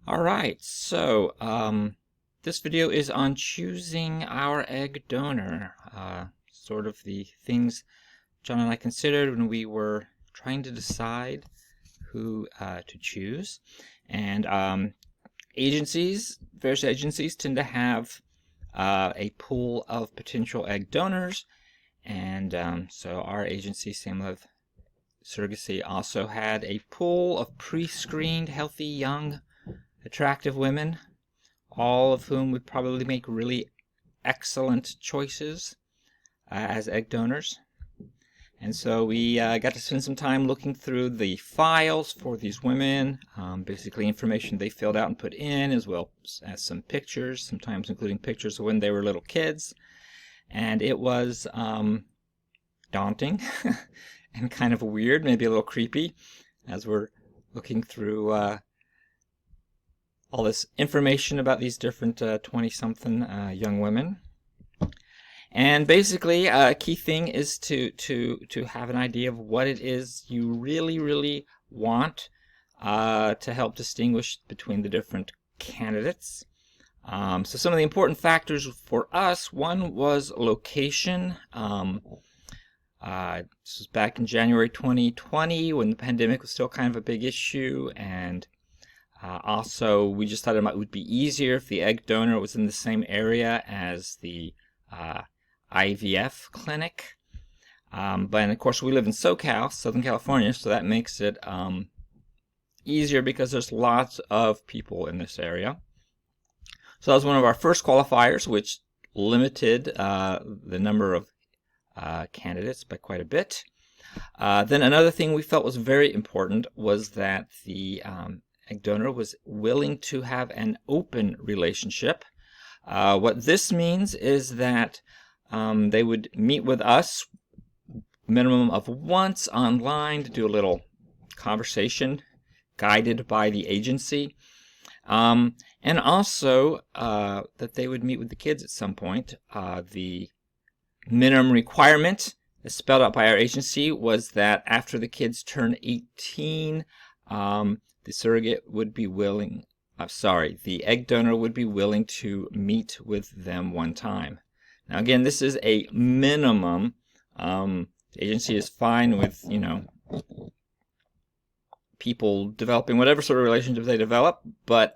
Alright, so this video is on choosing our egg donor. Sort of the things John and I considered when we were trying to decide who to choose. And various agencies tend to have a pool of potential egg donors. And so our agency, Sam Love Surrogacy, also had a pool of pre-screened, healthy, young, attractive women, all of whom would probably make really excellent choices as egg donors. And so we got to spend some time looking through the files for these women, basically information they filled out and put in, as well as some pictures, sometimes including pictures of when they were little kids. And it was daunting and kind of weird, maybe a little creepy, as we're looking through all this information about these different 20-something young women. And basically, a key thing is to have an idea of what it is you really want to help distinguish between the different candidates. So some of the important factors for us, one was location. This was back in January 2020 when the pandemic was still kind of a big issue, and also we just thought it would be easier if the egg donor was in the same area as the IVF clinic. But of course we live in SoCal, Southern California, so that makes it easier because there's lots of people in this area. So that was one of our first qualifiers, which limited the number of candidates by quite a bit. Then another thing we felt was very important was that the egg donor was willing to have an open relationship. What this means is that they would meet with us minimum of once online to do a little conversation guided by the agency. And also that they would meet with the kids at some point. The minimum requirement, as spelled out by our agency, was that after the kids turn 18, the surrogate would be willing, the egg donor would be willing to meet with them one time. Now again, this is a minimum. The agency is fine with, people developing whatever sort of relationship they develop, but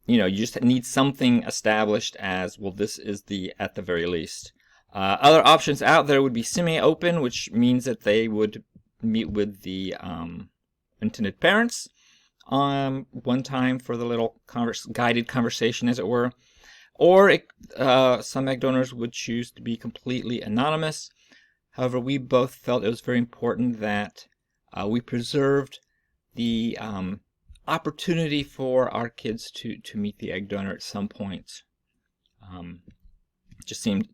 you just need something established as, well, this is the at the very least. Other options out there would be semi-open, which means that they would meet with the intended parents one time for the little guided conversation, as it were. Or some egg donors would choose to be completely anonymous. However, we both felt it was very important that we preserved the opportunity for our kids to meet the egg donor at some point. It just seemed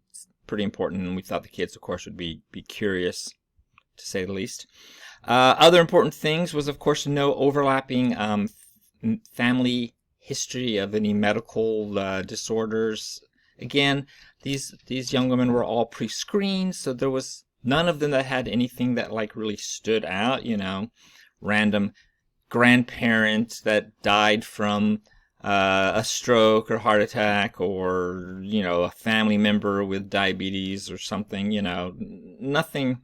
pretty important, and we thought the kids, of course, would be curious, to say the least. Other important things was, of course, no overlapping family history of any medical disorders. Again, these young women were all pre-screened, so there was none of them that had anything that really stood out, random grandparents that died from a stroke or heart attack, or a family member with diabetes or something, nothing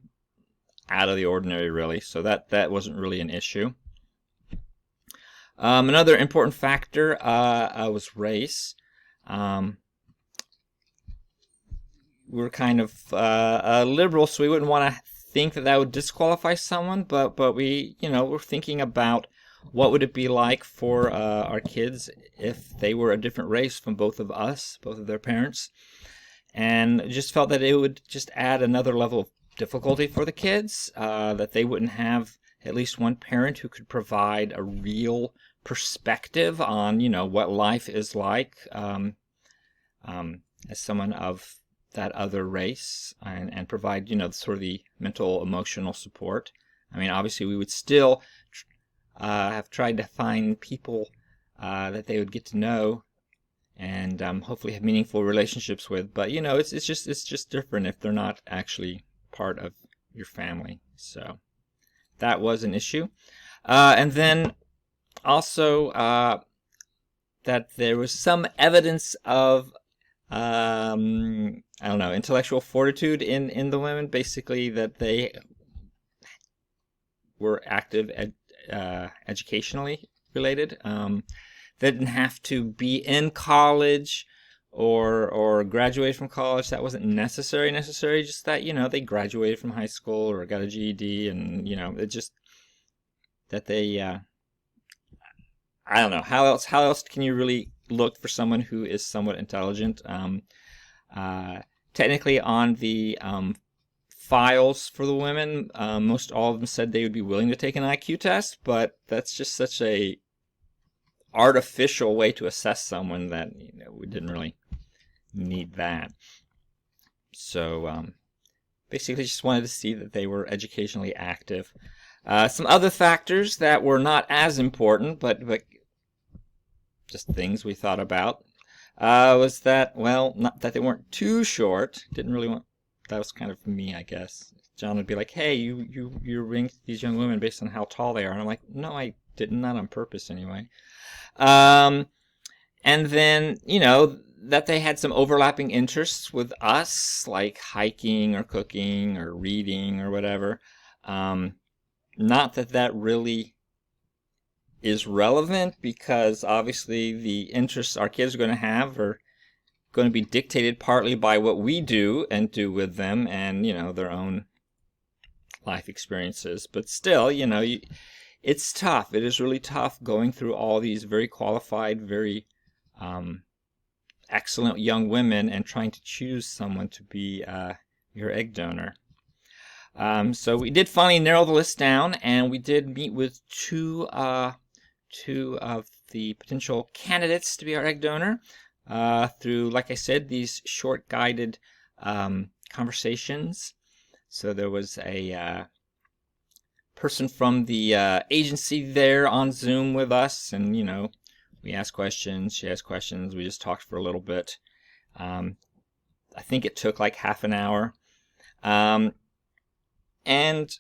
out of the ordinary, really. So that wasn't really an issue. Another important factor was race. We're kind of liberal, so we wouldn't want to think that would disqualify someone, but we, we're thinking about what would it be like for our kids if they were a different race from both of us, both of their parents, and just felt that it would just add another level of difficulty for the kids, that they wouldn't have at least one parent who could provide a real perspective on, what life is like as someone of that other race, and provide, sort of the mental, emotional support. I mean, obviously we would still have tried to find people that they would get to know and hopefully have meaningful relationships with, but it's just different if they're not actually part of your family. So that was an issue. And then Also, that there was some evidence of I don't know, intellectual fortitude in the women. Basically, that they were active educationally related. They didn't have to be in college or graduate from college. That wasn't necessary. Just that, they graduated from high school or got a GED, and it just that they I don't know, how else can you really look for someone who is somewhat intelligent. Technically, on the files for the women, most all of them said they would be willing to take an IQ test, but that's just such a artificial way to assess someone that we didn't really need that. So basically just wanted to see that they were educationally active. Some other factors that were not as important, but just things we thought about, was that, well, not that they weren't too short. Didn't really want, that was kind of me, I guess. John would be like, hey, you ranked these young women based on how tall they are. And I'm like, no, I did not, on purpose anyway. And then, that they had some overlapping interests with us, like hiking or cooking or reading or whatever. Not that really is relevant, because obviously the interests our kids are going to have are going to be dictated partly by what we do and do with them, and their own life experiences. But still, it's tough. It is really tough going through all these very qualified, very excellent young women and trying to choose someone to be your egg donor. So we did finally narrow the list down, and we did meet with two of the potential candidates to be our egg donor through, like I said, these short guided conversations. So there was a person from the agency there on Zoom with us, and we asked questions, she asked questions, we just talked for a little bit. I think it took like half an hour. And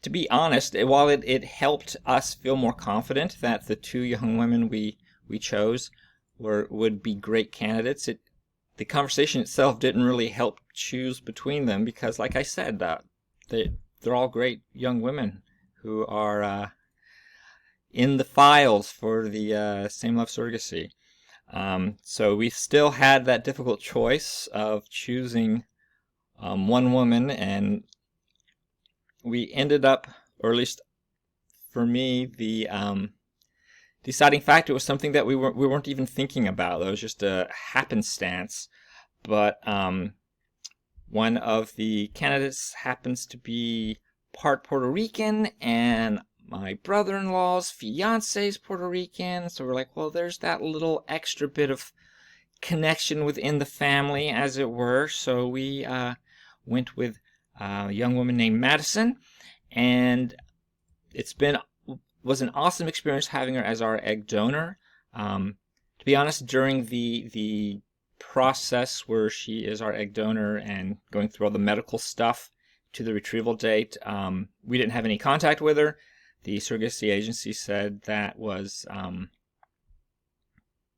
to be honest, while it helped us feel more confident that the two young women we chose would be great candidates, the conversation itself didn't really help choose between them, because, like I said, they're all great young women who are in the files for the Same Love Surrogacy. So we still had that difficult choice of choosing one woman, and we ended up, or at least for me, the deciding factor was something that we weren't even thinking about. It was just a happenstance. But one of the candidates happens to be part Puerto Rican, and my brother-in-law's fiance is Puerto Rican. So we're like, well, there's that little extra bit of connection within the family, as it were. So we went with a young woman named Madison, and was an awesome experience having her as our egg donor. To be honest, during the process where she is our egg donor and going through all the medical stuff to the retrieval date, we didn't have any contact with her. The surrogacy agency said that was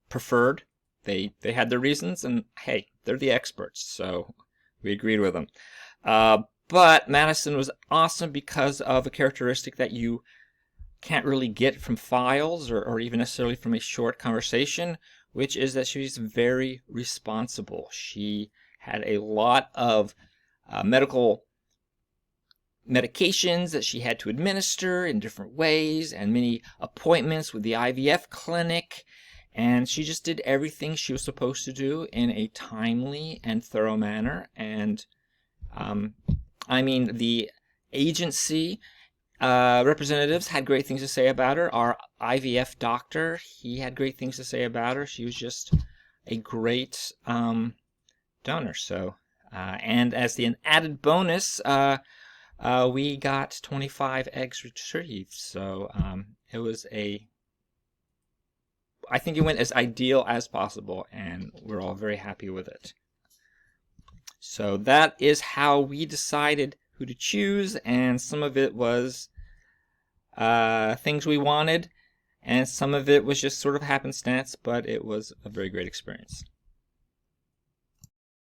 preferred. They had their reasons, and hey, they're the experts, so we agreed with them. But Madison was awesome because of a characteristic that you can't really get from files or even necessarily from a short conversation, which is that she's very responsible. She had a lot of medications that she had to administer in different ways, and many appointments with the IVF clinic, and she just did everything she was supposed to do in a timely and thorough manner. And the agency representatives had great things to say about her. Our IVF doctor, he had great things to say about her. She was just a great donor. So, and as an added bonus, we got 25 eggs retrieved. So I think it went as ideal as possible, and we're all very happy with it. So that is how we decided who to choose, and some of it was things we wanted, and some of it was just sort of happenstance, but it was a very great experience.